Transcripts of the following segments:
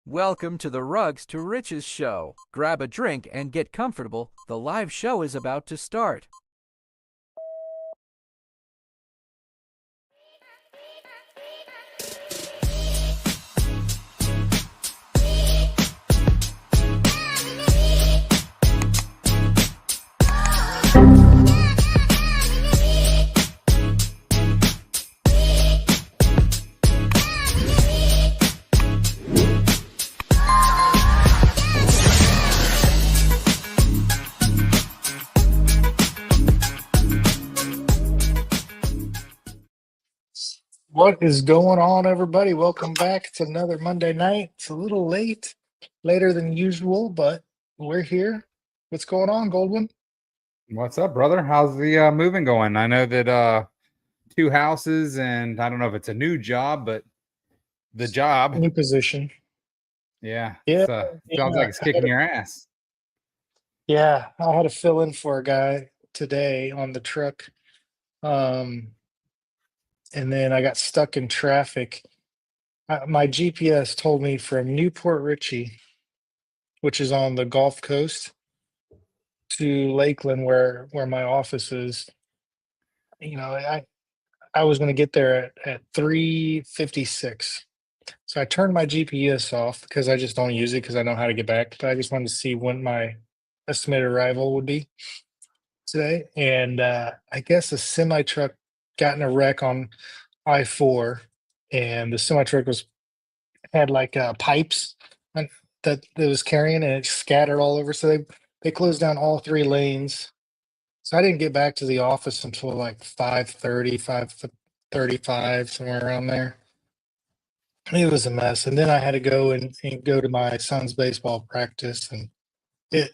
Welcome to the Rugs to Riches show. Grab a drink and get comfortable. The live show is about to start. What is going on, everybody? Welcome back. It's another Monday night. It's a little late, later than usual, but we're here. What's going on, Goldwyn? What's up, brother? How's the moving going? I know that two houses, and I don't know if it's a new job, but the job, New position. yeah, Yeah, sounds yeah. like it's kicking your ass. Yeah, I had to fill in for a guy today on the truck. Um, and then I got stuck in traffic. My GPS told me from Newport Richey, which is on the Gulf Coast, to Lakeland, where my office is. I was going to get there at 3:56. So I turned my GPS off because I just don't use it because I know how to get back. But I just wanted to see when my estimated arrival would be today. And I guess a semi truck got in a wreck on I-4, and the semi truck was had like pipes that was carrying, and it scattered all over. So they closed down all three lanes. So I didn't get back to the office until like 5:30, 5:35, somewhere around there. It was a mess. And then I had to go and go to my son's baseball practice, and it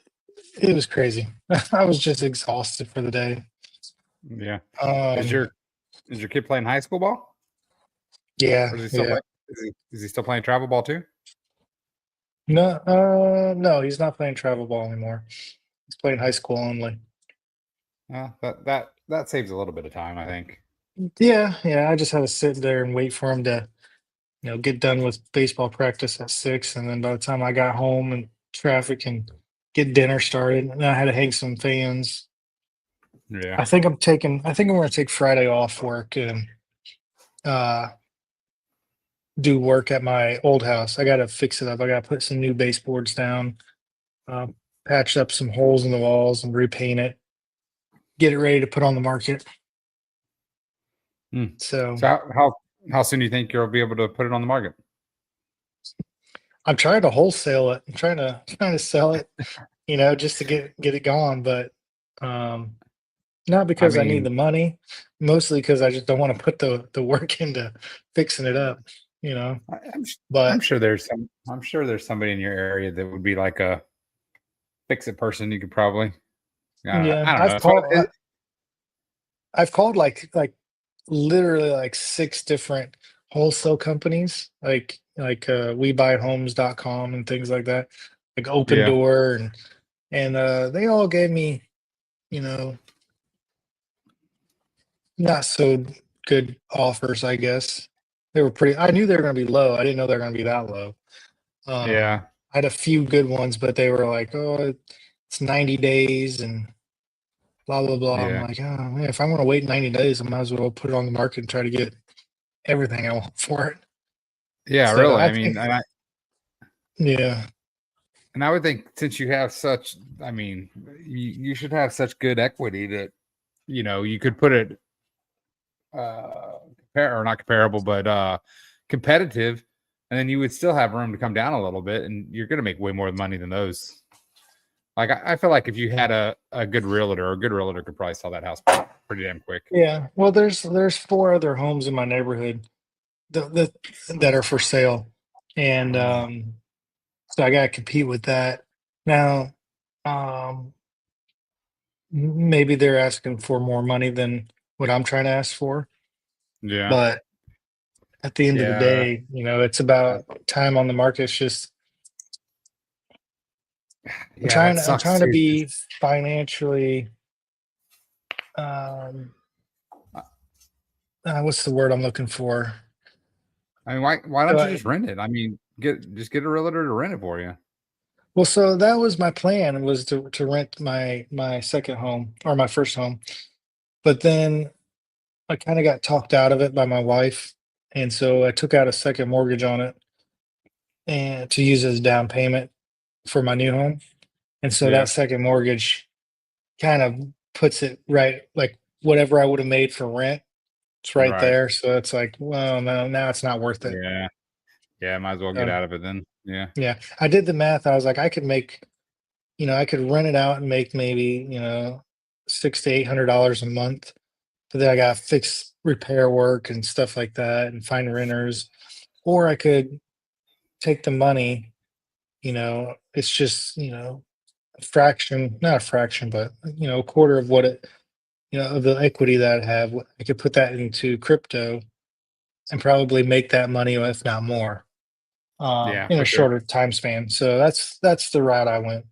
it was crazy. I was just exhausted for the day. Yeah, is Um, your is your kid playing high school ball, yeah, or is he still yeah. play, is he still playing travel ball too? No, he's not playing travel ball anymore. He's playing high school only. That saves a little bit of time, I think. Yeah, yeah. I just had to sit there and wait for him to, get done with baseball practice at 6, and then by the time I got home and traffic and get dinner started, and I had to hang some fans. Yeah, I think I'm gonna take Friday off work and uh do work at my old house. I gotta fix it up. I gotta put some new baseboards down, uh, patch up some holes in the walls and repaint it, get it ready to put on the market. Hmm. So So how soon do you think you'll be able to put it on the market? I'm trying to wholesale it. I'm trying to sell it, just to get it going, but um not I because I need mean, the money, mostly because I just don't want to put the work into fixing it up, you know. I'm But sure I'm sure there's somebody in your area that would be like a fix it person. You could probably yeah, I don't know. It's one of I've called like literally like 6 different wholesale companies, like WeBuyHomes.com and things like that, like Open yeah. Door, and they all gave me, you know, not so good offers, I guess. They were pretty I knew they were gonna be low. I didn't know they were gonna be that low. Yeah, I had a few good ones, but they were like, "Oh, it's 90 days and blah blah blah." I'm yeah, like, "Oh, man, if I'm gonna wait 90 days, I might as well put it on the market and try to get everything I want for it." yeah. So Really, I I mean, think, yeah, and I would think since you have such, I mean, you should have such good equity that you could put it compare or not comparable, but competitive, and then you would still have room to come down a little bit, and you're going to make way more money than those. Like I feel like if you had a good realtor, a good realtor could probably sell that house pretty damn quick. yeah. Well, there's 4 other homes in my neighborhood that are for sale, and so I gotta compete with that. Now, um, maybe they're asking for more money than what I'm trying to ask for, Yeah, but at the end of the yeah, day, it's about time on the market. It's just yeah. That I'm sucks trying to too. be financially, um, what's the word I'm looking for? I mean, why don't you Uh, just rent it? I mean, just get a realtor to rent it for you. Well, so that was my plan, was to rent my second home or my first home. But then I kind of got talked out of it by my wife. And so I took out a second mortgage on it and to use as down payment for my new home. And so Yeah. that second mortgage kind of puts it right, like whatever I would have made for rent, it's right Right. there. So it's like, well, no, now it's not worth it. Yeah. Yeah. Might as well get out of it then. Yeah. Yeah. I did the math. I was like, I could make, I could rent it out and make maybe, $600 to $800 a month. But then I got fix repair work and stuff like that and find renters. Or I could take the money, it's just, a fraction, not a fraction, but a quarter of what it, of the equity that I have. I could put that into crypto and probably make that money, if not more, Yeah. in For a sure. shorter time span. So that's the route I went.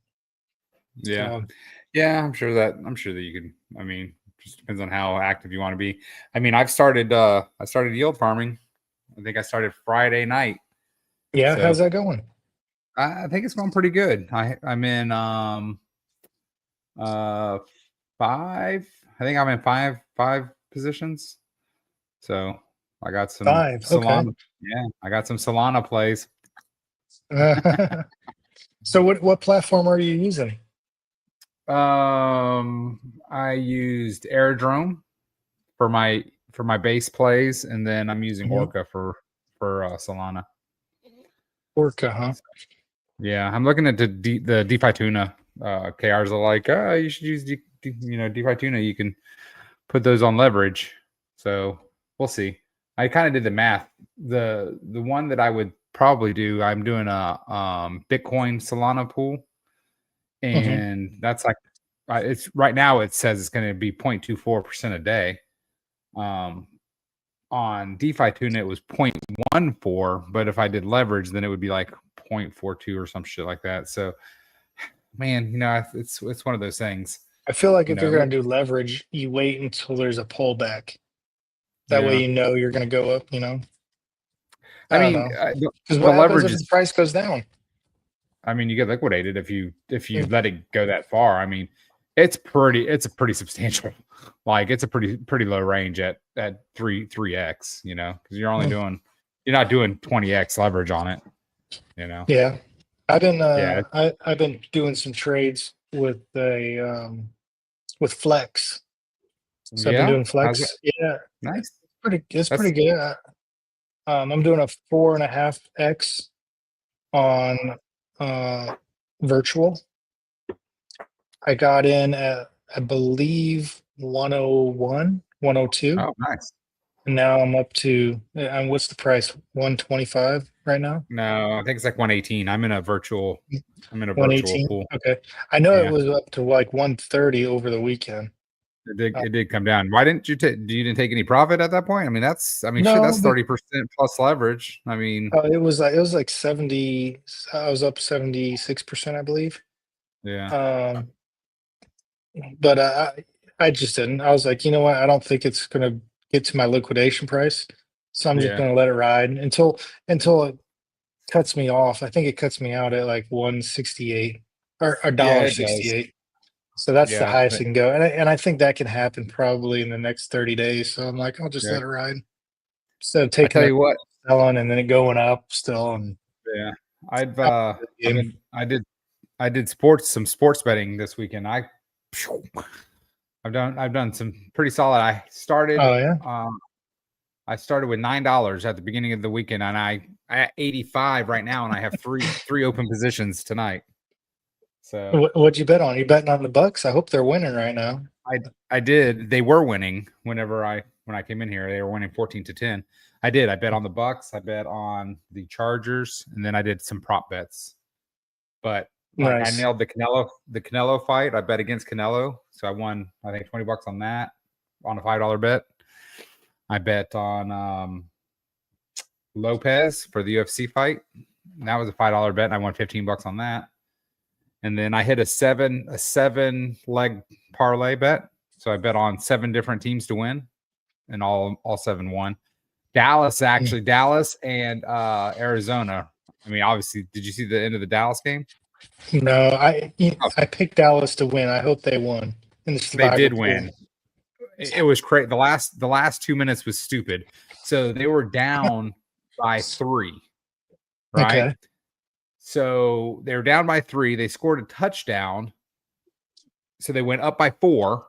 Yeah. So, Yeah. I'm sure that you can. I mean, just depends on how active you want to be. I mean, I started yield farming. I think I started Friday night. yeah, So how's that going? I think it's going pretty good. I'm in five. I think I'm in five positions. So I got some 5. Okay. Solana. Yeah, I got some Solana plays. So what platform are you using? I used Airdrome for my base plays, and then I'm using Mhm. Orca for Solana. Orca, huh? Yeah, I'm looking at the DeFi Tuna. KRs are like, you should use DeFi Tuna. You can put those on leverage. So we'll see. I kind of did the math. The one that I would probably do, I'm doing a Bitcoin Solana pool, Mhm. and that's like it's right now. It says it's going to be 0.24% a day. On DeFi Tuna, it was 0.14, but if I did leverage, then it would be like 0.42 or some shit like that. So, man, it's one of those things. I feel like You if you're know, going to do leverage, you wait until there's a pullback. That way yeah. you're going to go up, I I don't mean, know. the, Because the what happens leverage if the is. price goes down? I mean, you get liquidated if you Mm. let it go that far. I mean, it's a pretty substantial. Like it's a pretty low range at 3x. Because you're not doing 20x leverage on it. Yeah. I've been Yeah, I've been doing some trades with with Flex. So I've been yeah. doing How's it? Flex. Yeah, Nice. it's That's pretty good. I'm doing a 4.5x on virtual. I got in at, I believe, 101, 102. nice. And now I'm up to, and what's the price? 125 right now? No, I think it's like 118. I'm in a virtual 118. pool. Okay. I know it Yeah, was up to like 130 over the weekend. it did come down. Why didn't you take any profit at that point? I mean, shit, No, that's 30% plus leverage. I mean, it was like 70. I was up 76%, I believe. yeah, Um, but I just didn't. I was like, you know what? I don't think it's gonna get to my liquidation price, so I'm just yeah, gonna let it ride until it cuts me off. I think it cuts me out at like 168 or a yeah, dollar it does. 68. So that's the Yeah, highest it can go, and I think that can happen probably in the next 30 days. So I'm like, I'll just yeah. let it ride instead of I taking tell it, you what, selling, and then it going up still. And yeah, out of the game. I did some sports betting this weekend. I've done some pretty solid. Oh yeah, I started with $9 at the beginning of the weekend, and I at 85 right now, and I have three open positions tonight. So what'd you bet on? You betting on the Bucks? I hope they're winning right now. I did. They were winning when I came in here. They were winning 14-10. I did. I bet on the Bucks. I bet on the Chargers, and then I did some prop bets. But like I Nice. nailed the Canelo fight. I bet against Canelo, so I won I think $20 on that on a $5 bet. I bet on Lopez for the UFC fight. And that was a $5 bet, and I won $15 on that. And then I hit a seven leg parlay bet. So I bet on 7 different teams to win, and all 7 won. Dallas and Arizona I mean, obviously, did you see the end of the Dallas game? No, Oh, I picked Dallas to win. I hope they won in the they survivor did pool. win. It was crazy. The last 2 minutes was stupid. So they were down by 3, right? Okay. So they were down by 3. They scored a touchdown. So they went up by 4,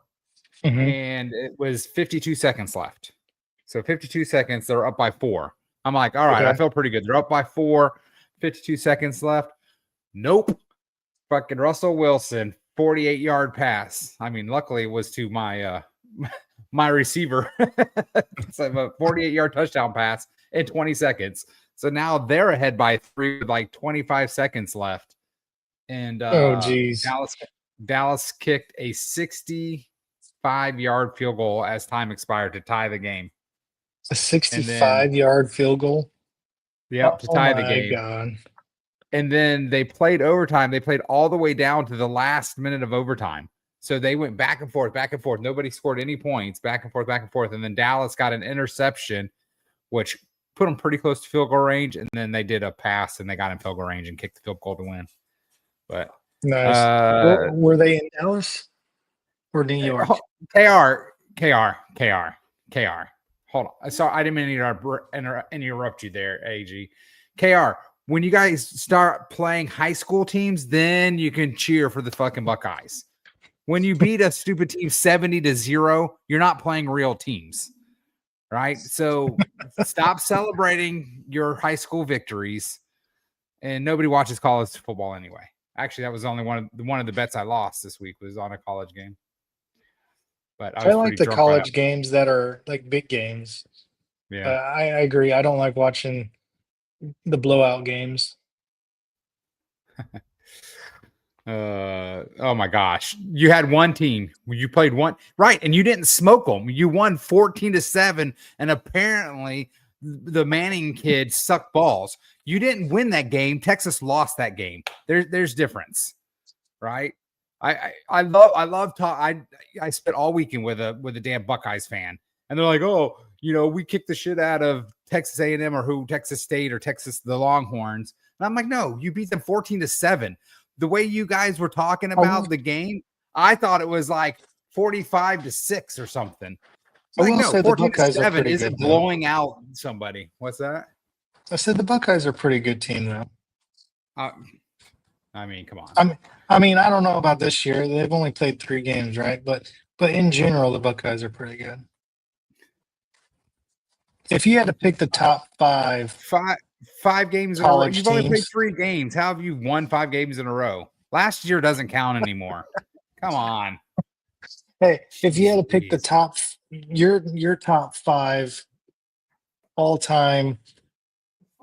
Mhm. and it was 52 seconds left. So 52 seconds, they're up by 4. I'm like, all right, I Okay. feel pretty good. They're up by 4, 52 seconds left. Nope. Fucking Russell Wilson, 48-yard pass. I mean, luckily it was to my my receiver. It's a 48-yard touchdown pass in 20 seconds. So now they're ahead by 3 with like 25 seconds left. And Oh, geez. Dallas kicked a 65-yard field goal as time expired to tie the game. A 65-yard field goal. Yep, to tie the my game. God. And then they played overtime. They played all the way down to the last minute of overtime. So they went back and forth, back and forth. Nobody scored any points, back and forth, back and forth. And then Dallas got an interception, which put them pretty close to field goal range. And then they did a pass and they got in field goal range and kicked the field goal to win. But Nice. Were they in Dallas or New York? KR. Hold on. Sorry, I didn't mean to interrupt you there, AG. KR, when you guys start playing high school teams, then you can cheer for the fucking Buckeyes. When you beat a stupid team 70-0, you're not playing real teams, right? So stop celebrating your high school victories. And nobody watches college football anyway. Actually, that was only one of the bets I lost this week was on a college game. But I like the college games that are like big games. Yeah, I agree. I don't like watching the blowout games. Oh my gosh. You had one team. You played one. Right. And you didn't smoke them. You won 14-7. And apparently the Manning kids suck balls. You didn't win that game. Texas lost that game. There's difference. Right. I spent all weekend with a damn Buckeyes fan. And they're like, oh, we kicked the shit out of Texas A&M or Texas State or Texas, the Longhorns. And I'm like, no, you beat them 14-7. The way you guys were talking about the game, I thought it was like 45-6 or something. Like, no, 14-7 isn't blowing out somebody. What's that? I said the Buckeyes are a pretty good team, though. I mean, come on. I mean, I don't know about this year. They've only played 3 games, right? But in general, the Buckeyes are pretty good. If you had to pick the top 5 games in a row, you've only played 3 games. How have you won 5 games in a row? Last year doesn't count anymore. Come on. Hey, if you had to pick the top, your top 5 all-time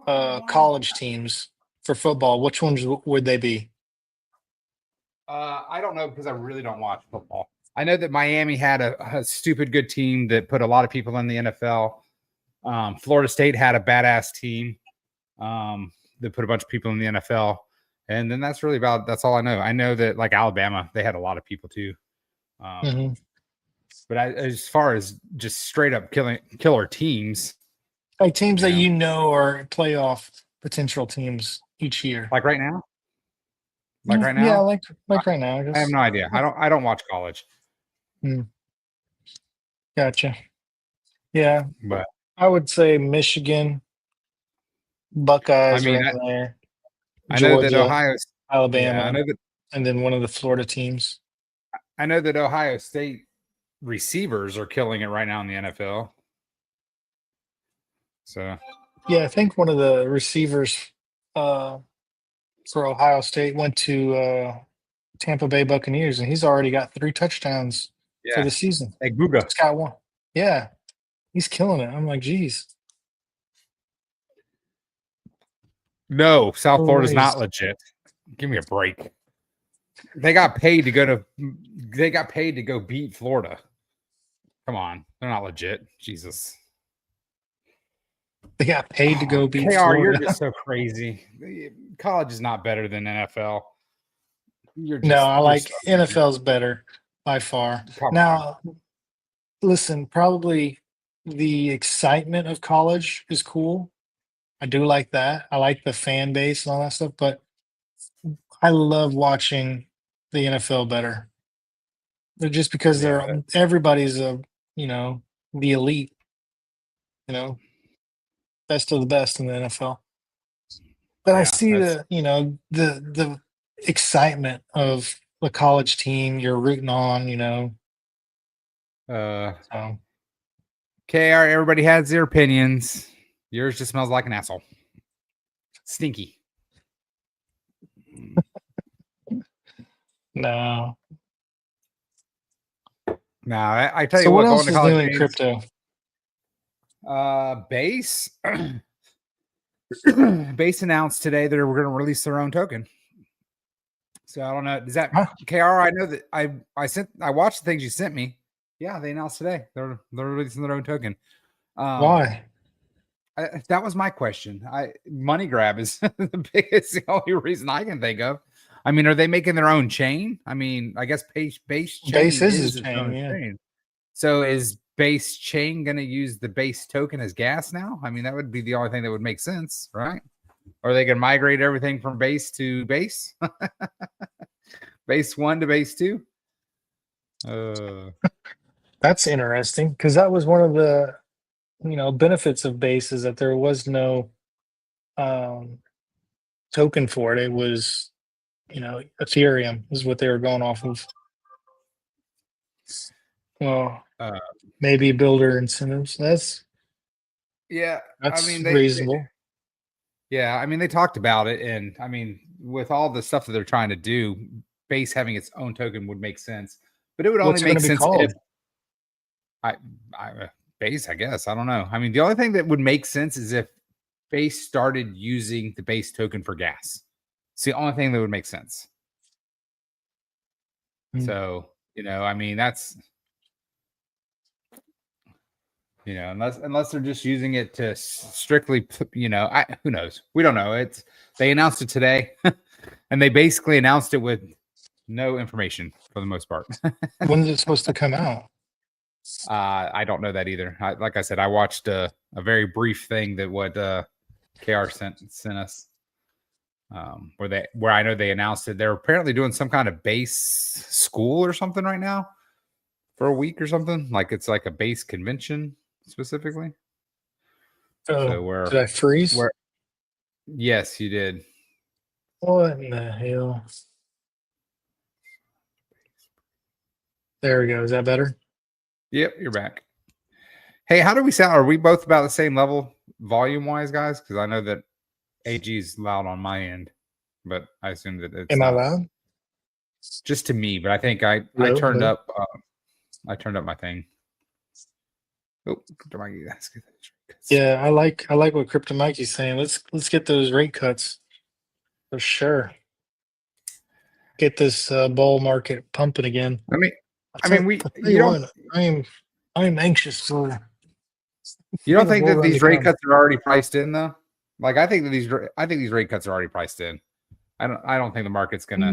college teams for football, which ones would they be? I don't know because I really don't watch football. I know that Miami had a stupid good team that put a lot of people in the NFL. Florida State had a badass team that put a bunch of people in the NFL. And then that's all I know. I know that like Alabama, they had a lot of people too. But as far as just straight up killer teams. Like teams that are playoff potential teams each year. Like right now? Like right now? Yeah, like right now. I have no idea. I don't watch college. Gotcha. Yeah. But I would say Michigan, Buckeyes I there. Georgia, I know that Alabama, and then one of the Florida teams. I know that Ohio State receivers are killing it right now in the NFL. So yeah, I think one of the receivers for Ohio State went to Tampa Bay Buccaneers, and he's already got 3 touchdowns for the season. Hey, Guga. He's got 1. Yeah, he's killing it. I'm like, geez. No, South Florida's not legit. Give me a break. They got paid to go beat Florida. Come on. They're not legit. Jesus. They got paid to go beat KR, Florida. You're just so crazy. College is not better than NFL. NFL's better by far. Now, listen, probably the excitement of college is cool. I do like that. I like the fan base and all that stuff, but I love watching the NFL better. They're just because Yeah, everybody's the elite, you know, best of the best in the NFL. But I yeah, see that's the excitement of the college team you're rooting on, uh so KR, everybody has their opinions. Yours just smells like an asshole. Stinky. no. Now, I tell So you what what, going else to is new college in games, crypto? Base Base announced today that we're going to release their own token. So I don't know. Does that Huh? KR? I know that I watched the things you sent me. Yeah, they announced today they're releasing their own token. Why? That was my question. Money grab is the only reason I can think of. I mean, are they making their own chain? I mean, I guess base Base chain is his is its chain, own yeah. chain. So is base chain going to use the base token as gas now? I mean, that would be the only thing that would make sense, right? Or are they going to migrate everything from base to base? Base 1 to base 2? That's interesting because that was one of the benefits of base is that there was no um token for it. It was Ethereum is what they were going off of. Well, uh, maybe builder incentives. yeah, I That's mean reasonable. yeah, I mean they talked about it, and I mean with all the stuff that they're trying to do, base having its own token would make sense, but it would only What's it going make to be sense if called? I, base. I guess I don't know. I mean, the only thing that would make sense is if base started using the base token for gas. It's the only thing that would make sense. Hmm. So I mean that's unless they're just using it to strictly, who knows? We don't know. They announced it today, and they basically announced it with no information for the most part. When is it supposed to come out? I don't know that either. Like I said, I watched a very brief thing that what KR sent us, where I know they announced it. They're apparently doing some kind of base school or something right now for a week or something. Like it's like a base convention specifically. So Oh, did I freeze? Yes, you did. What in the hell? There we go. Is that better? Yep, you're back. Hey, how do we sound? Are we both about the same level volume wise, guys? Because I know that AG is loud on my end, but I assume that it's Am I not. loud? Just to me, but I think I Hello, turned hello? up my thing. Oh, Yeah, I like what Crypto Mikey's saying. Let's get those rate cuts for sure. Get this bull market pumping again. I mean, I am anxious for. You don't the think bull that run these to rate come. cuts are already priced in though? Like I think these rate cuts are already priced in. I don't think the market's not I gonna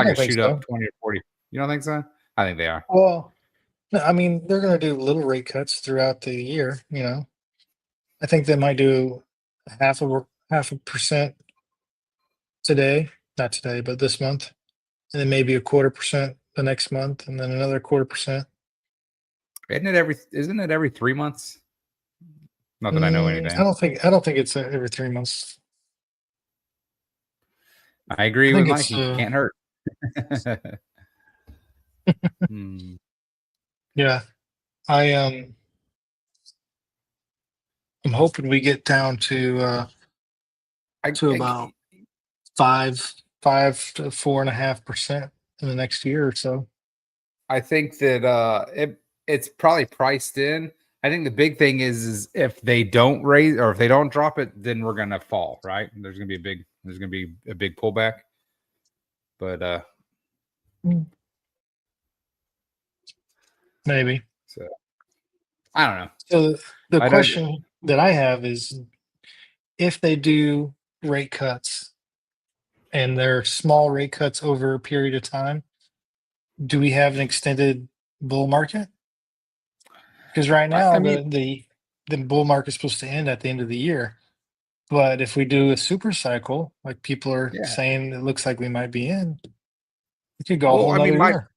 don't think shoot up so. 20 or 40. You don't think so? I think they are. Well, no, I mean they're going to do little rate cuts throughout the year. I think they might do half a percent today, not today, but this month, and then maybe a 1/4% the next month, and then another 1/4%. Isn't it every 3 months? Not that I know anything. I don't think it's every 3 months. I agree I with think it's Mikey. Can't hurt. yeah. I'm hoping we get down to about 5 to 4.5% in the next year or so. I think that it's probably priced in. I think the big thing is if they don't raise or if they don't drop it, then we're gonna fall, right? There's gonna be a big pullback. But Maybe. so I don't know. So the I know question that I have is if they do rate cuts and they're small rate cuts over a period of time, do we have an extended bull market? Because right now I mean, the bull market is supposed to end at the end of the year. But if we do a super cycle, like people are Yeah. saying, it looks like we might be in, we could go a Well, whole I mean, nother year.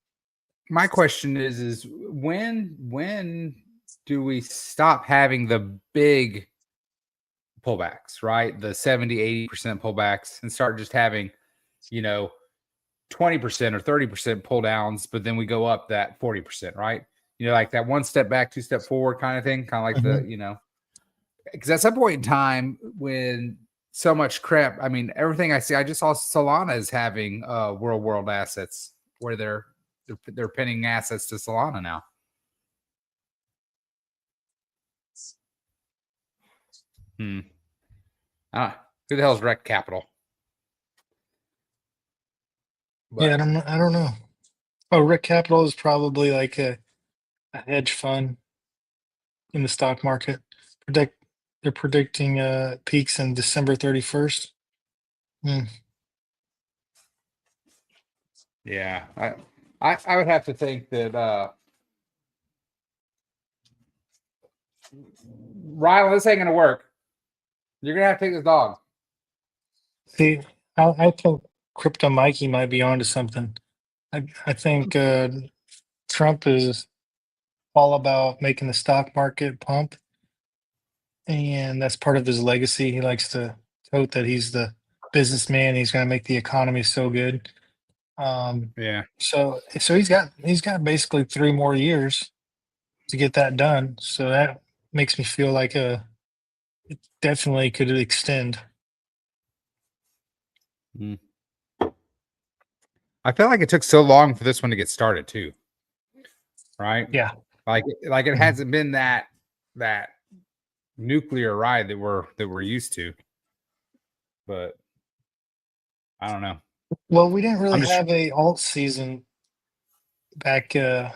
my question is when do we stop having the big pullbacks, right? The 70-80% pullbacks, and start just having, 20% or 30% pull downs, but then we go up that 40%, right? Like that one step back, two step forward kind of thing, kind of like Mhm. because at some point in time when so much crap, I mean, everything I see, I just saw Solana is having world assets where they're pinning assets to Solana now. Who the hell is Rec Capital? But Yeah, I don't know. Oh, Rick Capital is probably like a hedge fund in the stock market. They're predicting peaks in December 31st. Hmm. yeah, I would have to think that Ryan, this ain't gonna work. You're gonna have to take this dog. See, I think Crypto Mikey might be onto something. I think Trump is all about making the stock market pump, and that's part of his legacy. He likes to tote that he's the businessman. He's going to make the economy so good. Yeah. So he's got basically 3 more years to get that done. So that makes me feel like it definitely could extend. I feel like it took so long for this one to get started too. Right? Yeah. Like it Mhm. hasn't been that nuclear ride that we're used to. But I don't know. Well, we didn't really I'm just have a alt season back in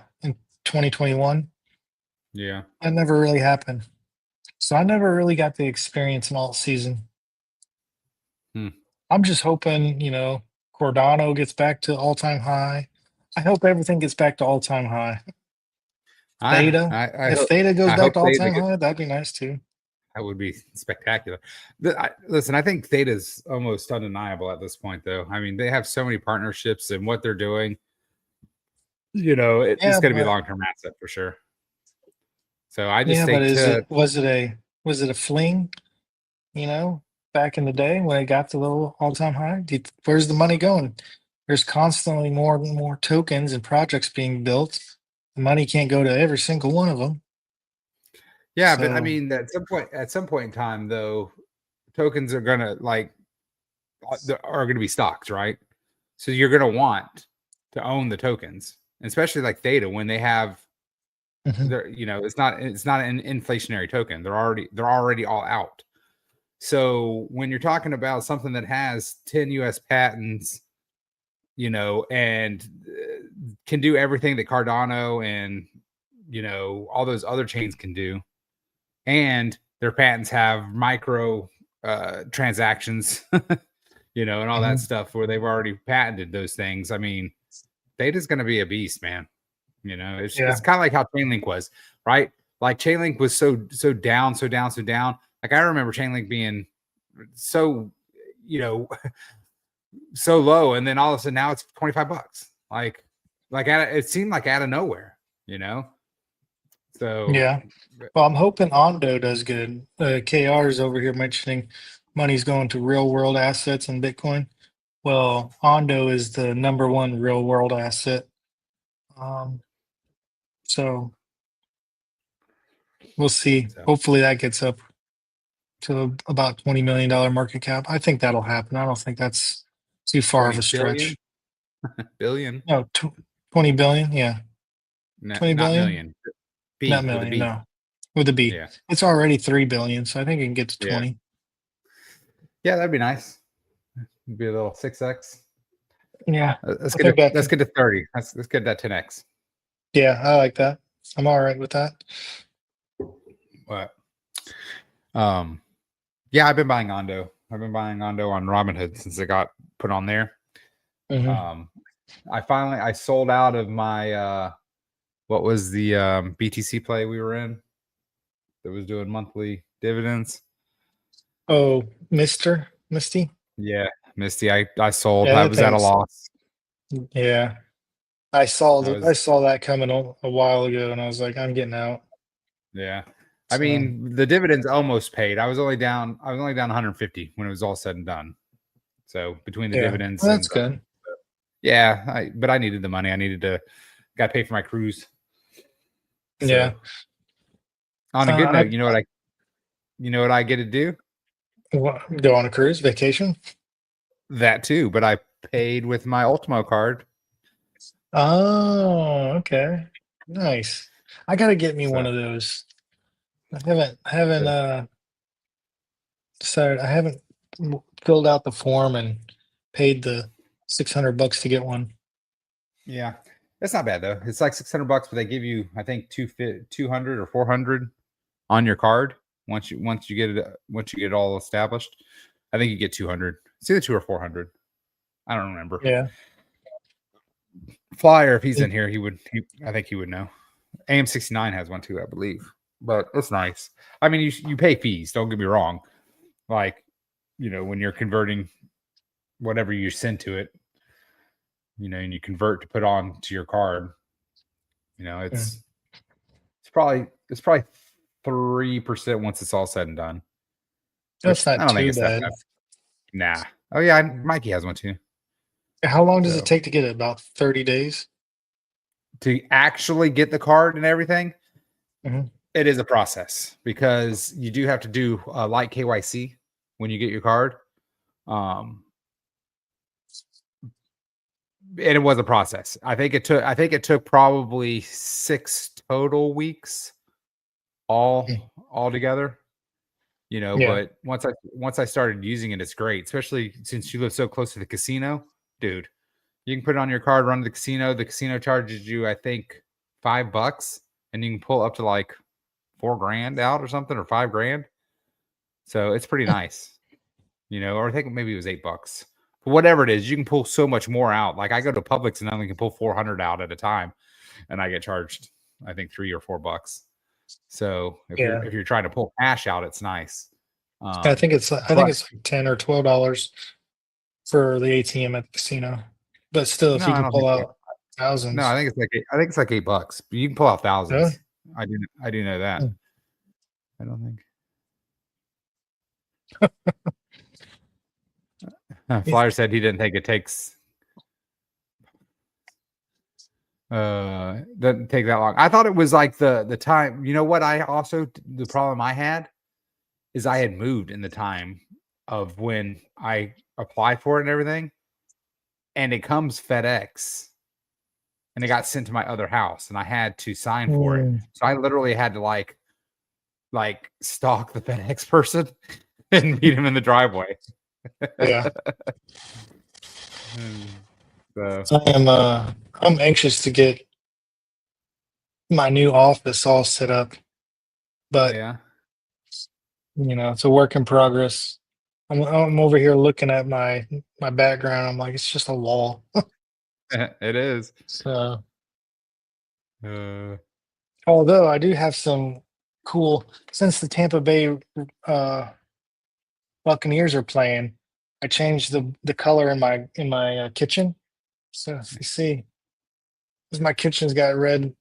2021. yeah. That never really happened. So I never really got the experience in alt season. Hmm. I'm just hoping, Cardano gets back to all-time high. I hope everything gets back to all-time high. Theta, I if hope Theta goes I back hope to Theta all-time gets high, that'd be nice too. that would be spectacular. Listen, I think Theta's almost undeniable at this point, though. I mean, they have so many partnerships and what they're doing. It's Yeah, going to be a but long-term asset for sure. So I just yeah, but think is to it was it a fling, back in the day when it got to the all-time high? Where's the money going? There's constantly more and more tokens and projects being built. The money can't go to every single one of them. yeah, but I So, mean, at some point in time, though, tokens are gonna are gonna be stocks, right? So you're gonna want to own the tokens, especially like Theta when they have mhm, it's not an inflationary token. They're already all out. So when you're talking about something that has 10 US patents, and can do everything that Cardano and all those other chains can do, and their patents have micro transactions, and all that mhm. stuff where they've already patented those things. I mean, Theta's going to be a beast, man. It's Yeah. kind of like how Chainlink was, right? Like Chainlink was so down, so down, so down. Like I remember Chainlink being so, so low, and then all of a sudden now it's $25. It seemed like out of nowhere, So Yeah. Well, I'm hoping Ondo does good. KR is over here mentioning money's going to real world assets and Bitcoin. Well, Ondo is the number one real world asset. Um, so we'll see. so Hopefully that gets up to about $20 million market cap. I think that'll happen. I don't think that's too far of 20 a billion, stretch. billion, No, 20 billion. Yeah. 20 not billion, million, not B with a million. B. No, with a B. Yeah, It's already 3 billion. So I think it can get to yeah, 20. yeah. That'd be nice. Be a little 6x. Yeah. Let's I get think it. that Let's could, get to 30. Let's get that 10x. yeah, I like that. I'm all right with that. What? Yeah, I've been buying Ondo. I've been buying Ondo on Robinhood since it got put on there. Mhm. I sold out of my what was the BTC play we were in that was doing monthly dividends. Oh, Misty. Yeah, Misty. I sold. Yeah, I that was at a thing's. loss. Yeah, I saw I I was saw that coming a while ago, and I was like, I'm getting out. yeah. I So mean, the dividends almost paid. I was only down 150 when it was all said and done. So between the yeah, dividends well, and that's good. yeah, but I needed the money. I needed to got to pay for my cruise. Yeah, So on a good I note, you know what I get to do? go on a cruise vacation. That too, but I paid with my Ultimo card. Oh, okay, nice. I gotta get me one So of those. I haven't decided. I haven't filled out the form and paid the $600 to get one. yeah, it's not bad though. It's like $600, but they give you I think 200 or 400 on your card once you get it all established. I think you get 200. It's either 2 or 400. I don't remember. Yeah. Flyer, if he's in here, I think he would know. AM69 has one too, I believe. But it's nice. I mean, you pay fees. Don't get me wrong. Like, when you're converting whatever you send to it, and you convert to put on to your card, Mm. it's probably 3% once it's all said and done. That's Which I not don't think too it's that bad. bad. Nah. Oh yeah, Mikey has one too. How long does it So take to get it? About 30 days? to actually get the card and everything, Mhm. it is a process because you do have to do light KYC when you get your card. Um, and it was a process. I think it took probably 6 total weeks Mm. all together. Yeah. But once I started using it, it's great, especially since you live so close to the casino, dude. You can put it on your card, run to the casino. The casino charges you, I think, $5, and you can pull up to like $4,000 out or something, or $5,000. So it's pretty nice, or I think maybe it was $8. But whatever it is, you can pull so much more out. Like I go to Publix and I only can pull 400 out at a time, and I get charged, I think, $3 or $4. So Yeah. if you're trying to pull cash out, it's nice. I think it's like But like $10 or $12 for the ATM at the casino. But still, if no, you I can don't pull think so. out No, thousands. I think it's like $8, but you can pull out Yeah. thousands. I do know that. Mm. I don't think. Yeah. Flyer said he didn't think it takes doesn't take that long. I thought it was like the time. You know what? The problem I had is I had moved in the time of when I applied for it and everything, and it comes FedEx, and it got sent to my other house, and I had to sign for it. Mm. So I literally had to like stalk the FedEx person and meet him in the driveway. Yeah. So I'm anxious to get my new office all set up, but yeah, it's a work in progress. I'm over here looking at my background. I'm like, it's just a wall. it is. So, Uh, although I do have some cool, since the Tampa Bay uh, Buccaneers are playing, I changed the color in my kitchen. So if you see, 'cause my kitchen's got red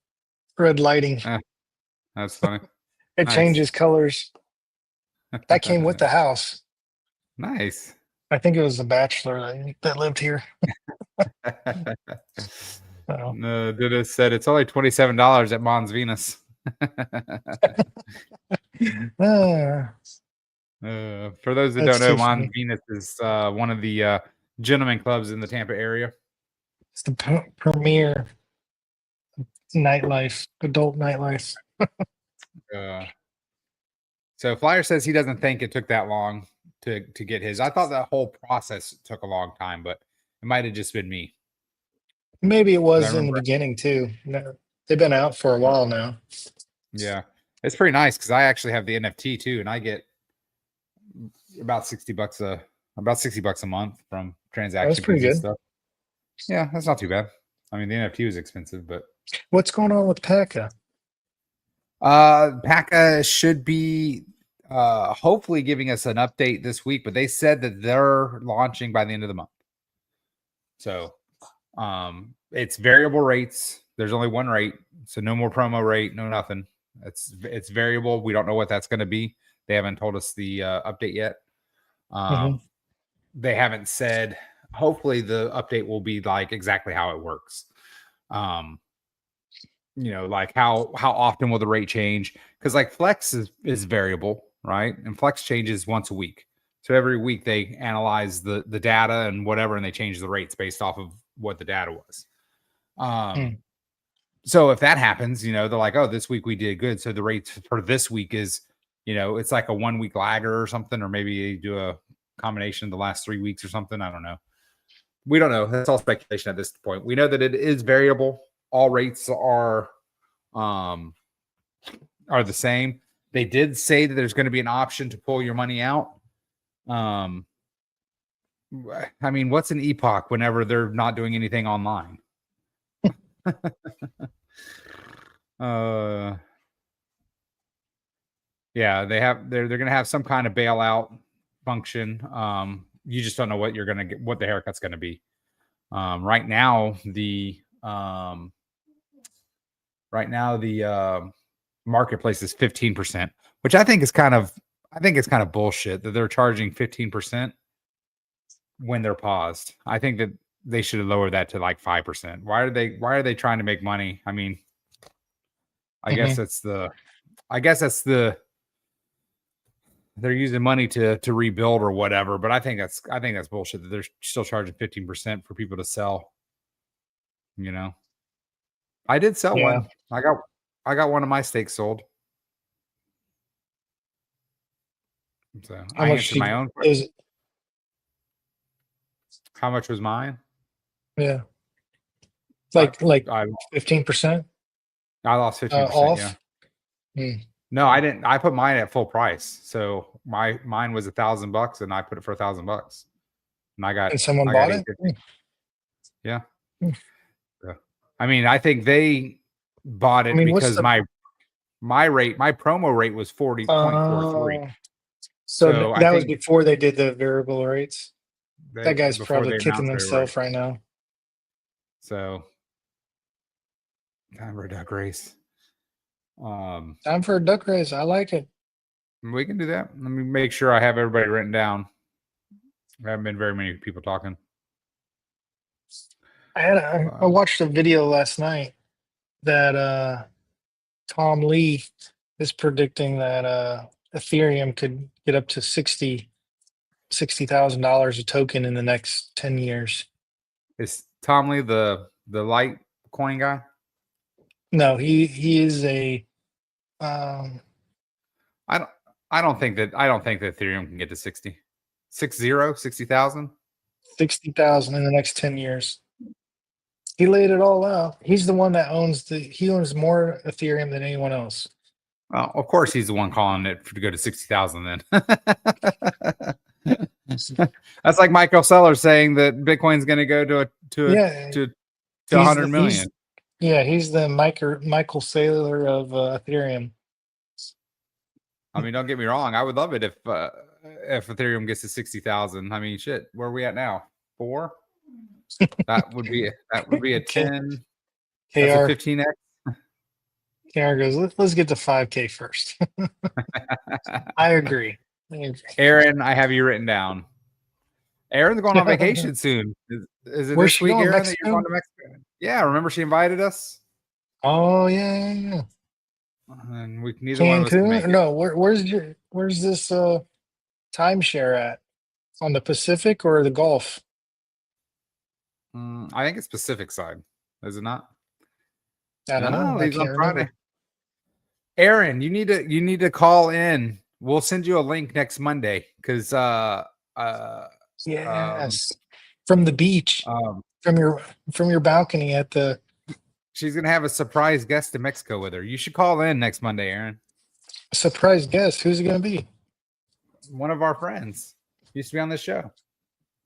lighting. that's funny. It Nice. changes colors. That came with the house. Nice. I think it was the bachelor that lived here. So, No, Dennis said it's only $27 at Mons Venus. uh, For those that that's don't know, too Mons funny. Venus is one of the gentleman clubs in the Tampa area. It's the premier nightlife, adult nightlife. Uh, so Flyer says he doesn't think it took that long to get his. I thought that whole process took a long time, but it might have just been me. Maybe it 'Cause I was in the remember, beginning too. No, they've been out for a while now. yeah, it's pretty nice because I actually have the NFT too, and I get about $60 a month from That's transaction pretty fees and good. stuff. Yeah, that's not too bad. I mean, the NFT was expensive, but What's going on with PACA? PACA should be hopefully giving us an update this week, but they said that they're launching by the end of the month. So it's variable rates. There's only one rate, so no more promo rate, no nothing. It's variable. We don't know what that's going to be. They haven't told us the update yet. They haven't said. Hopefully, the update will be like exactly how it works. Like how often will the rate change? Because like Flex is variable, right? And Flex changes once a week. So every week they analyze the data and whatever, and they change the rates based off of what the data was. So if that happens, they're like, oh, this week we did good. So the rates for this week is, it's like a 1 week lagger or something, or maybe you do a combination of the last 3 weeks or something. I don't know. We don't know. That's all speculation at this point. We know that it is variable. All rates are the same. They did say that there's going to be an option to pull your money out. I mean, what's an epoch whenever they're not doing anything online? Yeah, they're going to have some kind of bailout function. You just don't know what you're going to get, what the haircut's going to be. Right now the marketplace is 15%, which I think is kind of bullshit that they're charging 15% when they're paused. I think that they should have lowered that to like 5%. Why are they trying to make money? I mean, I guess that's they're using money to rebuild or whatever, but I think that's bullshit that they're still charging 15% for people to sell. I did sell one. I got one of my steaks sold. So I answered my own question. How much was mine? Yeah. Like 15%? I lost 15%. Off? Yeah. No, I didn't. I put mine at full price. So mine was $1,000 and I put it for $1,000. And I got, and someone bought it? Yeah. Yeah. I mean, I think they bought it because my promo rate was 40.43. So that was before they did the variable rates. That guy's probably kicking himself right now. So time for a duck race. Time for a duck race. I like it. We can do that. Let me make sure I have everybody written down. There haven't been very many people talking. I watched a video last night that Tom Lee is predicting that Ethereum could get up to $60,000 a token in the next 10 years. Is Tom Lee the Litecoin guy? No, he is a. I don't think that Ethereum can get to 60,000 60,000 in the next 10 years. He laid it all out. He's the one that owns more Ethereum than anyone else. Well, of course, he's the one calling it to go to 60,000 then. That's like Michael Saylor saying that Bitcoin's going to go to 100 million. He's the Michael Saylor of Ethereum. I mean, don't get me wrong. I would love it if Ethereum gets to 60,000. I mean, shit, where are we at now? 4? That would be a 10. KR, that's a 15x. KR goes, let's get to 5K first. I agree. Aaron, I have you written down. Aaron's going on vacation soon. Is it this week, Aaron, that you're going to Mexico? Yeah, remember she invited us? Oh, yeah. And we neither one of us can make it. No, where's this timeshare at? On the Pacific or the Gulf? I think it's Pacific side. Is it not? I don't know. He's on Friday. Aaron, you need to call in. We'll send you a link next Monday because yes, from the beach, from your balcony at the. She's gonna have a surprise guest in Mexico with her. You should call in next Monday, Aaron. A surprise guest? Who's it gonna be? One of our friends. Used to be on this show.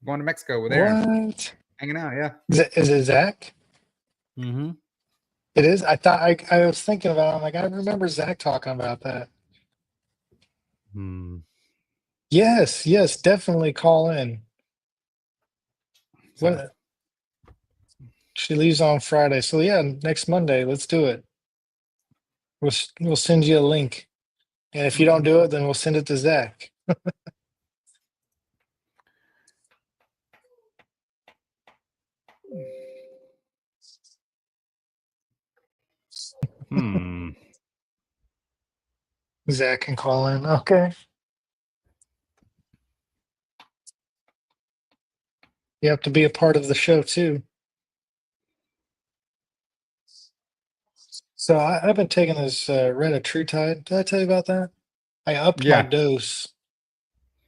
Going to Mexico with Aaron. What? Hanging out, yeah. Is it Zach? Mm-hmm. It is. I thought I was thinking about it. I'm like, I remember Zach talking about that. Yes, definitely call in. So, When she leaves on Friday, so yeah, next Monday, let's do it. We'll send you a link, and if you don't do it, then we'll send it to Zach. Zach can call in. Okay. You have to be a part of the show too. So I've been taking this retatrutide. Did I tell you about that? I upped my yeah. dose,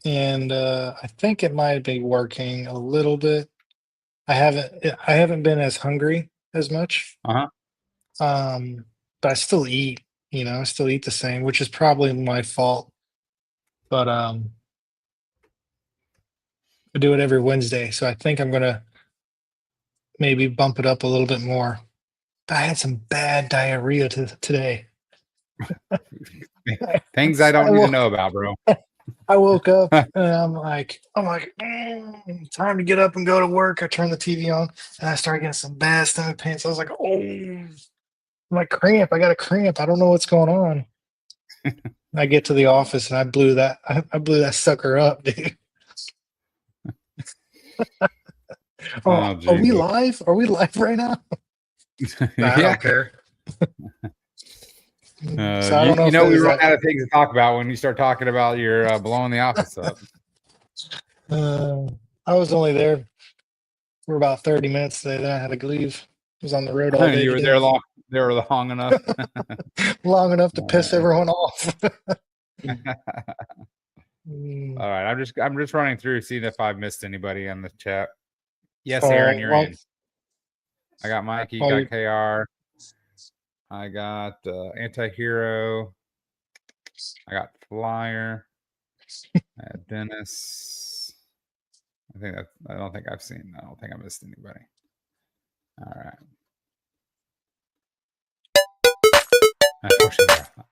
and I think it might be working a little bit. I haven't been as hungry as much. Uh-huh. But I still eat. I still eat the same, which is probably my fault. But I do it every Wednesday, so I think I'm gonna maybe bump it up a little bit more. I had some bad diarrhea today. Things I I don't need to woke, know about, bro. I woke up and I'm like, time to get up and go to work. I turned the TV on and I started getting some bad stomach pains. I was like, oh, my cramp. I got a cramp. I don't know what's going on. I get to the office and I blew that. I blew that sucker up, dude. Oh, Oh, are we Jesus. live? Are we live right now? Nah, I Yeah. don't care. So I You, don't know you if know, that we is run that. out of things to talk about when you start talking about your blowing the office up. Uh, I was only there for about 30 minutes today. Then I had to leave. I was on the road all day You were there today, long. They were long enough. long enough to piss All everyone off. right. I'm just running through, seeing if I've missed anybody in the chat. Yes, All Aaron, right. you're in. I got Mikey, While got you KR, I got Anti-Hero, I got Flyer, I had Dennis. I don't think I missed anybody. All right. Unfortunately.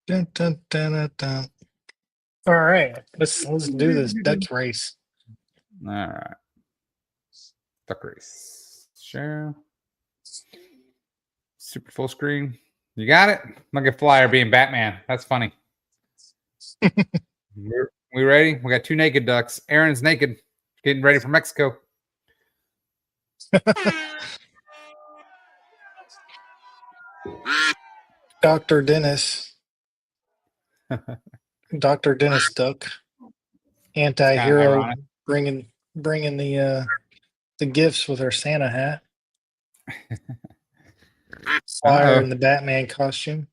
dun, dun, dun, dun, dun. All right. Let's do this Dutch race. All right. Duck race. Share. Super full screen. You got it? Look at Flyer being Batman. That's funny. We ready? We got two naked ducks. Aaron's naked, getting ready for Mexico. Dr. Dennis. Dr. Dennis Duck. It's kind of Anti-hero ironic. bringing the gifts with her Santa hat. Flyer in the Batman costume.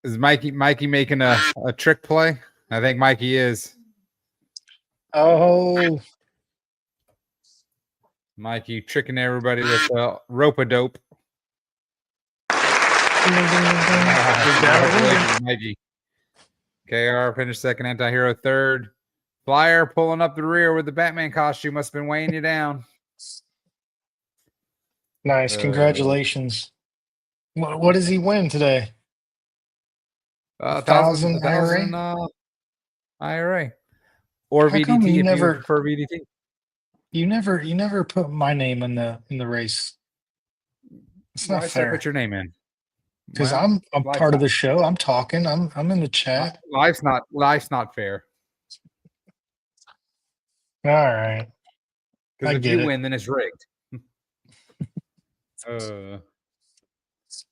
Is Mikey making a trick play? I think Mikey is. Oh, Mikey tricking everybody with rope-a-dope. Congratulations, Mikey. KR finished second, Anti-Hero third. Flyer pulling up the rear with the Batman costume. Must have been weighing you down. nice. Congratulations. What does he win today? 1,000 IRA or How come VDT you if you never prefer VDT. you never put my name in the race? It's not Why should I fair. put your name in? Because Well, I'm a life's part of not- the show. I'm talking. I'm in the chat. Life's not fair. All right. Because I if get you it. win, then it's rigged.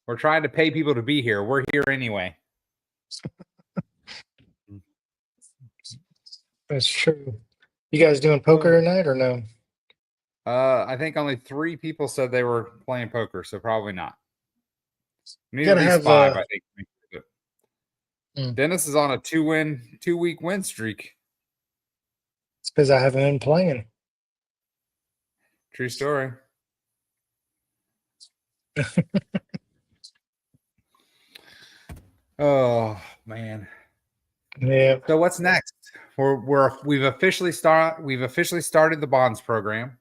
We're trying to pay people to be here. We're here anyway. That's true. You guys doing poker tonight or no? I think only 3 people said they were playing poker, so probably not. We need You at gotta least have 5, I think. Mm. Dennis is on a 2-week win streak. It's because I haven't been playing. True story. Oh man. Yeah. So what's next? We've officially started the bonds program.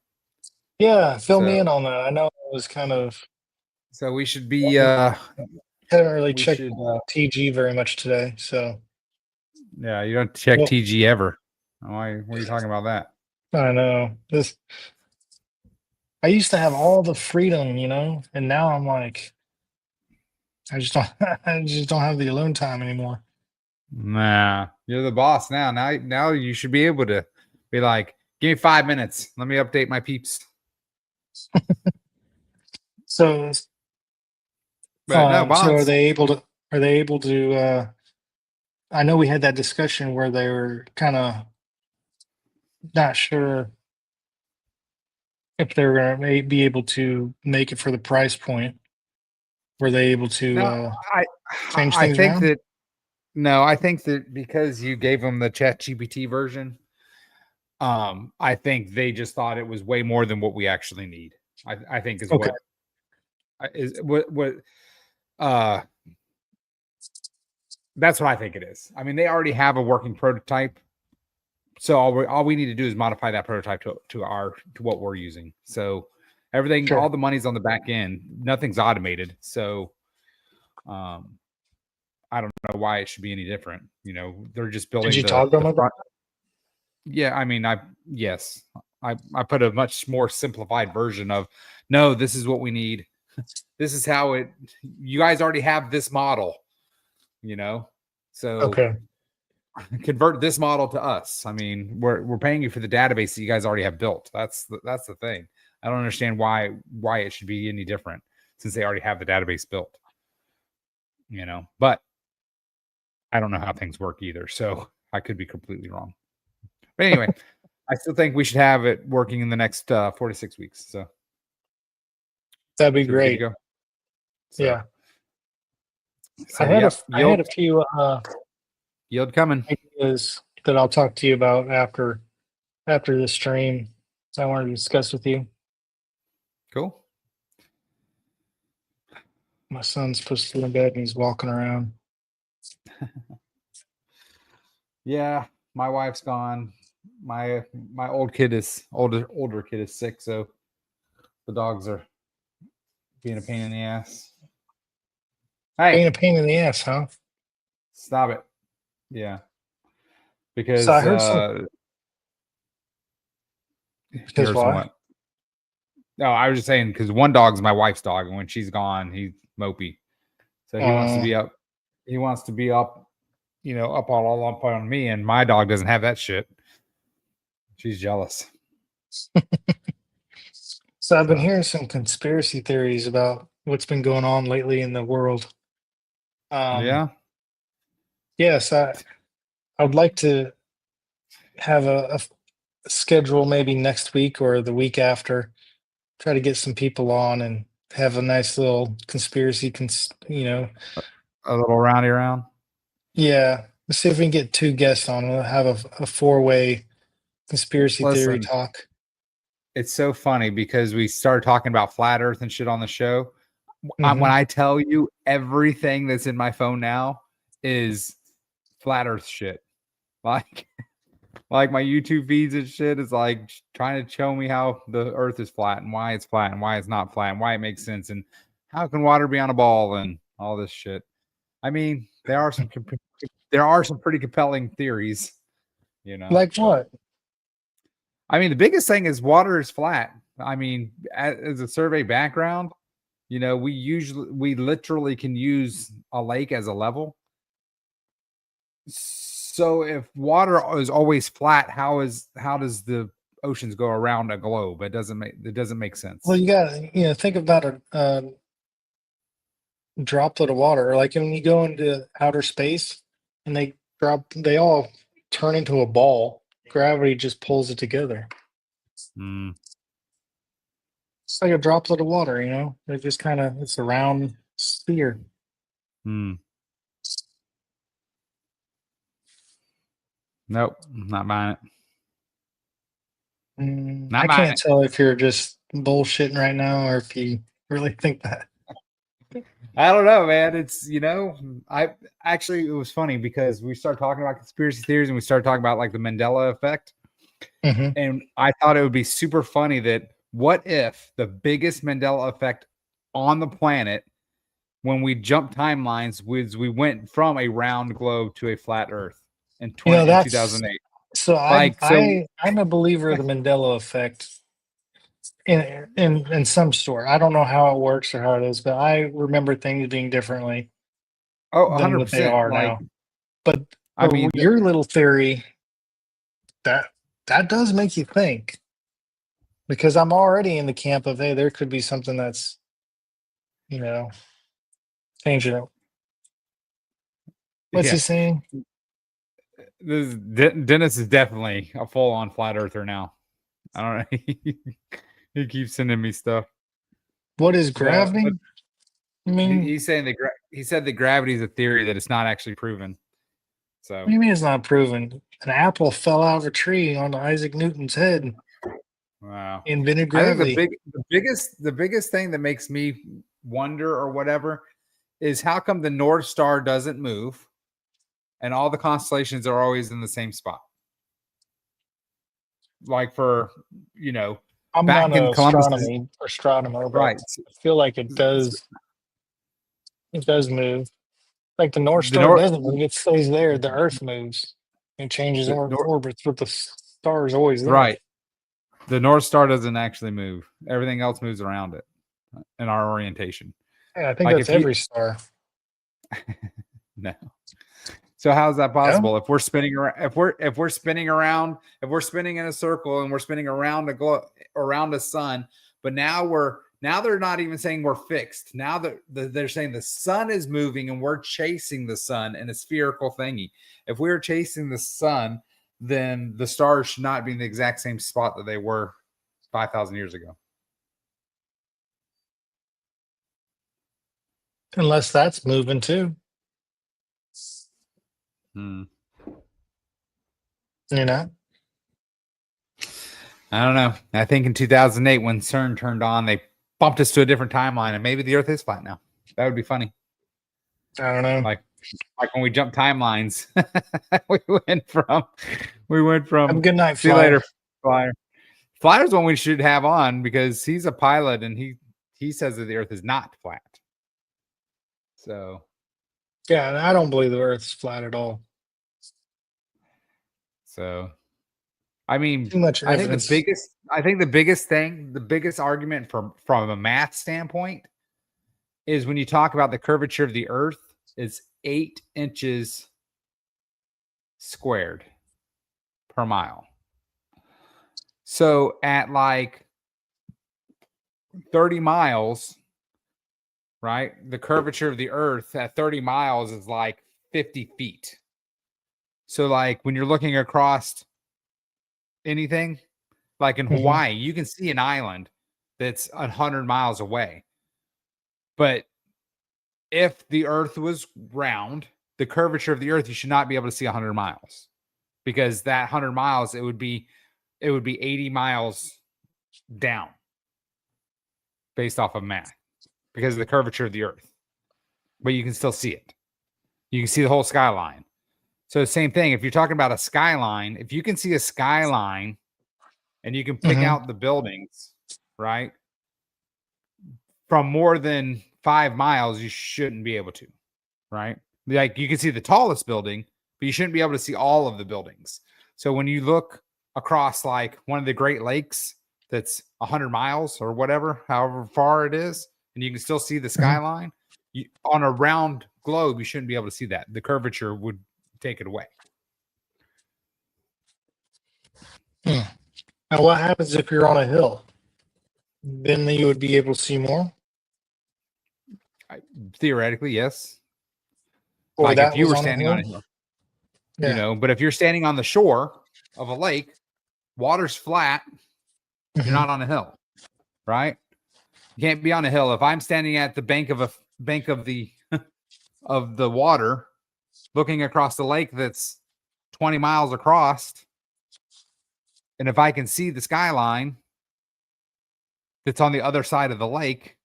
Yeah. Fill me So in on that. I know it was kind of, so we should be haven't really we checked should TG very much today. So, yeah, you don't check well, TG ever. Why what are you talking about that? I know this. I used to have all the freedom, and now I'm like, I just don't, I just don't have the alone time anymore. Nah, you're the boss now. Now you should be able to be like, give me 5 minutes. Let me update my peeps. So, But no so bonds. are they able to, I know we had that discussion where they were kind of not sure if they were going to be able to make it for the price point. Were they able to, No, I change I things think around? that no, I think that because you gave them the Chat GPT version, I think they just thought it was way more than what we actually need. I think Okay. is what uh that's what I think it is. I mean, they already have a working prototype. So all we need to do is modify that prototype to what we're using. So everything, all Sure. the money's on the back end. Nothing's automated. So I don't know why it should be any different. They're just Did building you talk to them the about front. Yeah, I mean, yes, I put a much more simplified version of no, this is what we need. This is how it. You guys already have this model, that? so Okay. convert this model to us. I mean, we're paying you for the database that you guys already have built. That's the thing. I don't understand why it should be any different since they already have the database built. But I don't know how things work either, so I could be completely wrong. But anyway, I still think we should have it working in the next 4 to 6 weeks. So That'd be should be good to great. go. So, Yeah. yep, I had a few, yield coming. ideas that I'll talk to you about after the stream. I wanted to discuss with you. Cool. My son's supposed to be in bed and he's walking around. Yeah, my wife's gone. My older kid is sick, so the dogs are being a pain in the ass. Being Hey, a pain in the ass, huh? stop it. Yeah. Because So I heard some. Because yours and why? what? No, I was just saying because one dog's my wife's dog, and when she's gone, he's mopey. So he wants to be up. He wants to be up, all up on me, and my dog doesn't have that shit. She's jealous. So I've been hearing some conspiracy theories about what's been going on lately in the world. Yeah. Yes, I would like to have a schedule maybe next week or the week after. Try to get some people on and have a nice little conspiracy. A little roundy round. Yeah. Let's see if we can get two guests on. We'll have a four-way conspiracy theory Listen, talk. it's so funny because we started talking about flat Earth and shit on the show. Mhm. When I tell you everything that's in my phone now is flat Earth shit, like my YouTube feeds and shit is like trying to show me how the Earth is flat and why it's flat and why it's not flat and why it makes sense and how can water be on a ball and all this shit. I mean, there are some pretty compelling theories, Like what? I mean, the biggest thing is water is flat. I mean, as a survey background, we literally can use a lake as a level. So if water is always flat, how does the oceans go around a globe? It doesn't make sense. Well, you got to think about a droplet of water. Like when you go into outer space and they all turn into a ball. Gravity just pulls it together. Mm, It's like a droplet of water, It just it's a round sphere. mm. Nope, not buying it. Not I buying can't it. tell if you're just bullshitting right now or if you really think that. I don't know, man. It's I actually it was funny because we started talking about conspiracy theories and we started talking about like the Mandela effect. Mhm. And I thought it would be super funny that what if the biggest Mandela effect on the planet when we jumped timelines was we went from a round globe to a flat earth in in That's 2008. so. Like so I'm a believer of the Mandela effect in some sort. I don't know how it works or how it is, but I remember things being differently oh than what they 100%. are Like now. But I mean your little theory that that does make you think, because I'm already in the camp of, hey, there could be something that's you know changing it. What's he yeah. saying? Dennis is definitely a full on flat earther now. I don't know. He keeps sending me stuff. What is So, but gravity? I mean, he's saying he said that gravity is a theory that it's not actually proven. what So, do you mean it's not proven? An apple fell out of a tree on Isaac Newton's head, wow. invented I think gravity. the biggest thing that makes me wonder or whatever is how come the North Star doesn't move and all the constellations are always in the same spot? Like for, you know, I'm not back in an Columbus's astronomer, but right. I feel like it does. It does move. Like the North The Star North doesn't move; it stays there. The Earth moves and changes the North orbits, but the star is always there. right. The North Star doesn't actually move. Everything else moves around it in our orientation. Yeah, I think Like that's if you every star. no. So how is that No, possible? If we're spinning around, if we're spinning in a circle and we're spinning around around the sun, but now they're not even saying we're fixed. Now that they're saying the sun is moving and we're chasing the sun in a spherical thingy. If we were chasing the sun, then the stars should not be in the exact same spot that they were 5,000 years ago. unless that's moving too. Hmm. You know, I don't know. I think in 2008, when CERN turned on, they bumped us to a different timeline, and maybe the Earth is flat now. That would be funny. I don't know. Like, like when we jump timelines, we went Have a from good night, see you Flyer. later, Flyer. Flyer's one we should have on because he's a pilot and he says that the Earth is not flat. So Yeah, and I don't believe the Earth's flat at all. so I mean, Too much evidence. I think the biggest thing, the biggest argument from a math standpoint is when you talk about the curvature of the Earth is 8 inches squared per mile. So at like 30 miles, right? The curvature of the Earth at 30 miles is like 50 feet. So like when you're looking across anything, like in Mhm. Hawaii, you can see an island that's 100 miles away. But if the Earth was round, the curvature of the Earth, you should not be able to see 100 miles because that 100 miles, it would be 80 miles down based off of math because of the curvature of the Earth. But you can still see it. You can see the whole skyline. So same thing. If you're talking about a skyline, if you can see a skyline and you can pick Mhm. out the buildings, right? From more than 5 miles, you shouldn't be able to, right? Like you can see the tallest building, but you shouldn't be able to see all of the buildings. So when you look across like one of the Great Lakes that's 100 miles or whatever, however far it is, and you can still see the Mhm. skyline, on a round globe, you shouldn't be able to see that. The curvature would take it away. Hmm. Now, what happens if you're on a hill? Then you would be able to see more, Theoretically, yes. or Like if that you was were on a standing on hill. a hill, Yeah. but if you're standing on the shore of a lake, water's flat, you're Mhm. not on a hill, right? You can't be on a hill. If I'm standing at the bank of the of the water, looking across the lake that's 20 miles across, and if I can see the skyline that's on the other side of the lake,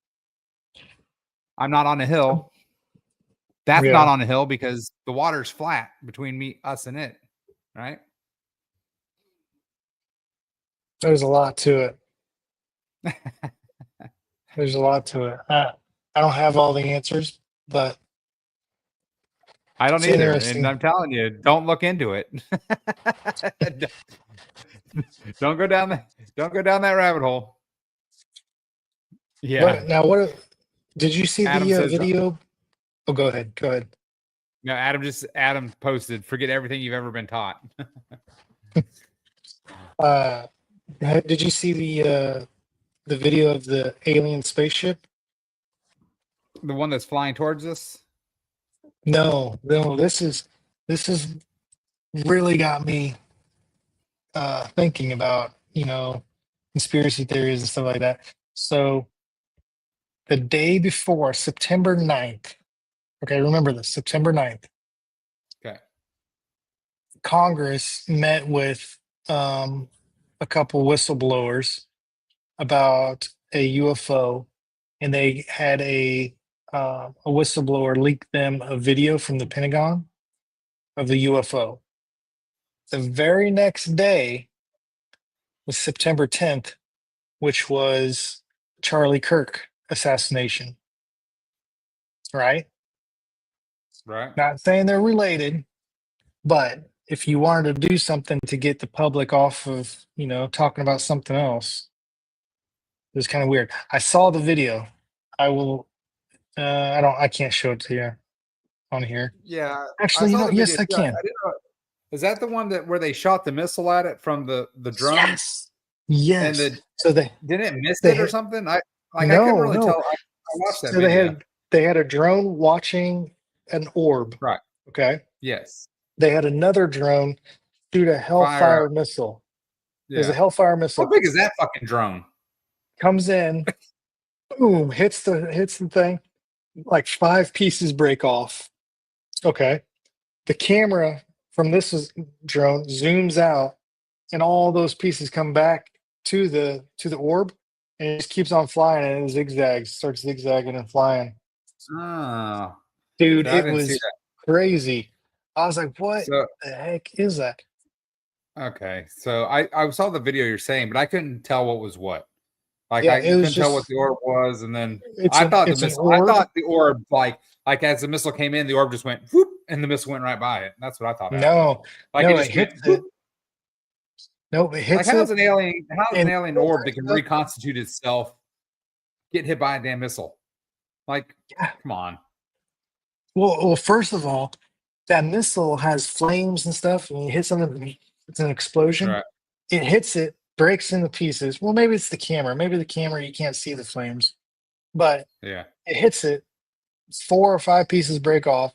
I'm not on a hill. That's Yeah. not on a hill because the water's flat between us and it, right? There's a lot to it. There's a lot to it. I don't have all the answers, but I don't it's either, and interesting. I'm telling you, don't look into it. Don't go down that rabbit hole. Yeah. What did you see Adam the says- video? Oh, go ahead. Go ahead. No, Adam posted, forget everything you've ever been taught. Did you see the video of the alien spaceship? The one that's flying towards us. No. This is really got me thinking about, conspiracy theories and stuff like that. So the day before, September 9th, okay, remember this, September 9th, Okay. Congress met with a couple whistleblowers about a UFO, and they had a whistleblower leak them a video from the Pentagon of the UFO. The very next day was September 10th, which was Charlie Kirk assassination. Right? Right. Not saying they're related, but if you wanted to do something to get the public off of, talking about something else, it was kind of weird. I saw the video. I can't show it to you on here. Yeah. Actually, yes, I can. didn't know. Is that the one where they shot the missile at it from the drone? Yes. And so they didn't it miss they it or had- something? I couldn't No, really no. tell. I watched that so video. they had a drone watching an orb. Right. Okay. Yes. They had another drone shoot a Hellfire missile. There's a Yeah. Hellfire missile. How big is that fucking drone? Comes in, boom, hits the thing. Like 5 pieces break off. Okay. The camera from this drone zooms out, and all those pieces come back to the orb, and it just keeps on flying, and it starts zigzagging and flying. Oh, Dude, I it didn't see was that. crazy. I was like, what So the heck is that? okay, so I saw the video you're saying, but I couldn't tell what was what. Like Yeah, I it was couldn't tell what just- the orb was, and then It's I thought it's an I orb. thought the orb like as the missile came in, the orb just went whoop, and the missile went right by it. That's what I thought. happened. No, like no, it just it hits went, it. No, it Like hits how's it. an alien and- orb that can reconstitute itself get hit by a damn missile? Like, Yeah. come on. Well, first of all, that missile has flames and stuff, and it hits something. It's an explosion. Right. It hits it, breaks into pieces. Well, maybe it's the camera. Maybe the camera, you can't see the flames, but Yeah. it hits it. 4 or 5 pieces break off,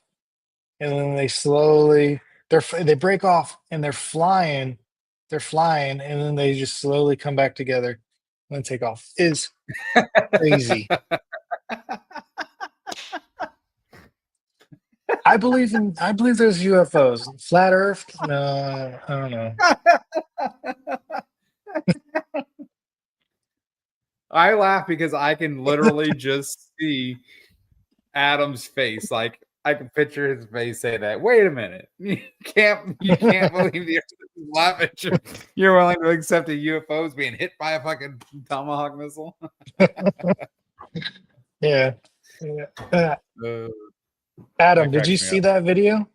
and then they break off, and they're flying. They're flying, and then they just slowly come back together and then take off. Is crazy. I believe there's UFOs. Flat Earth? No, I don't know. I laugh because I can literally just see Adam's face. Like I can picture his face say that. Wait a minute. You can't believe the earth is laughing. You're willing to accept a UFO's being hit by a fucking Tomahawk missile? Yeah. Adam, did cracks you me see up. that video?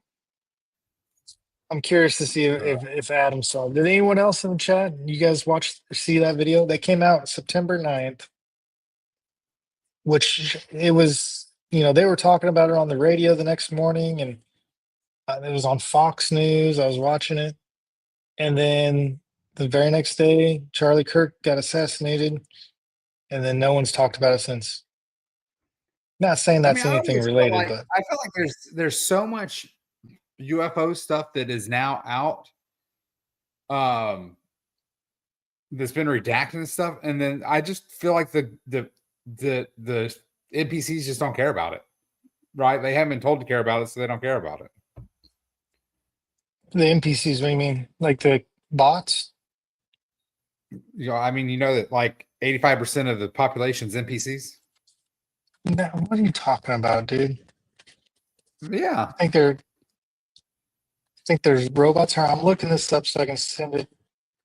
I'm curious to see if Adam saw it. Did anyone else in the chat? You guys see that video? That came out September 9th, which it was, they were talking about it on the radio the next morning, and it was on Fox News. I was watching it. And then the very next day, Charlie Kirk got assassinated, and then no one's talked about it since. Not saying that's I anything always feel related, like- but I feel like there's so much UFO stuff that is now out that's been redacted and stuff, and then I just feel like the NPCs just don't care about it, right? They haven't been told to care about it, so they don't care about it. the NPCs, what do you mean? Like the bots? I mean, that like 85% of the population's NPCs. No, what are you talking about, dude? Yeah. I think there's robots. I'm looking this up so I can send it,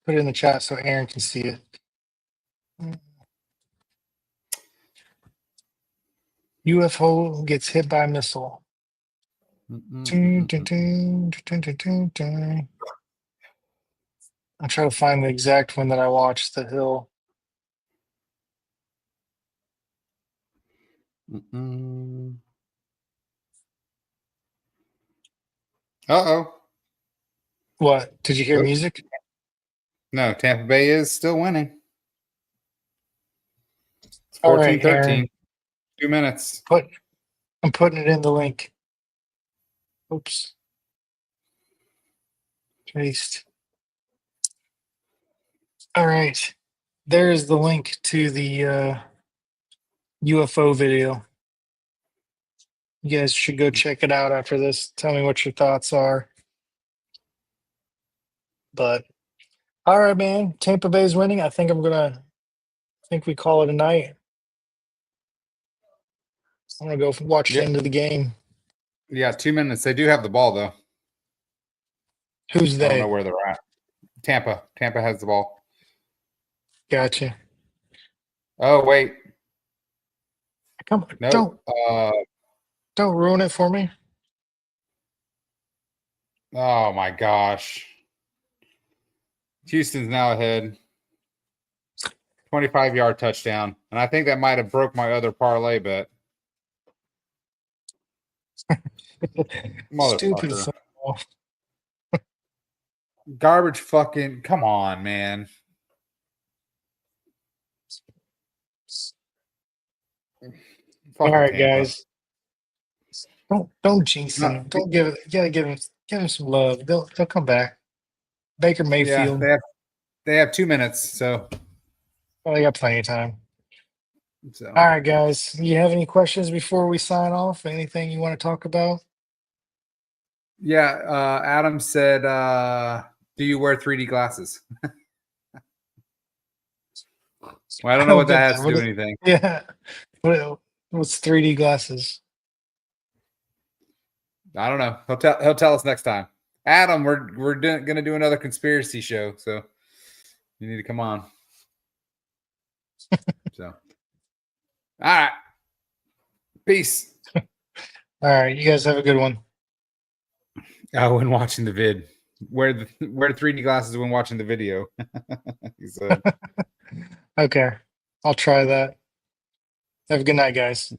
put it in the chat so Aaron can see it. UFO gets hit by a missile. Dun, dun, dun, dun, dun, dun, dun. I'm trying to find the exact one that I watched, The Hill. Uh-oh. What? Did you hear Oops. music? No, Tampa Bay is still winning. It's All right, 14-13. Aaron. 2 minutes. I'm putting it in the link. Oops. Paste. All right. There's the link to the UFO video. You guys should go check it out after this. Tell me what your thoughts are. But all right, man. Tampa Bay's winning. I think we call it a night. I'm gonna go watch the Yeah. end of the game. Yeah, 2 minutes. They do have the ball, though. Who's I don't know they? where they're at. Tampa. Tampa has the ball. Gotcha. Oh, wait. Come on. No. Don't ruin it for me. Oh, my gosh. Houston's now ahead. 25-yard touchdown. And I think that might have broke my other parlay bet. Stupid Motherfucker. football. Garbage fucking. Come on, man. All Fucking right, Tampa. guys. Don't jinx No. them. Don't give it. You gotta give them some love. They'll come back. Baker Yeah, Mayfield. they have 2 minutes. So Oh, they got plenty of time. All right, guys. You have any questions before we sign off? Anything you want to talk about? yeah. Adam said, "Do you wear 3D glasses?" Well, I don't know what that has to do with anything. Yeah. What's 3D glasses? I don't know. He'll tell us next time. Adam, we're gonna do another conspiracy show, so you need to come on. So, all right. Peace. All right, you guys have a good one. Oh, when watching the vid, wear 3D glasses when watching the video. He said. Okay, I'll try that. Have a good night, guys.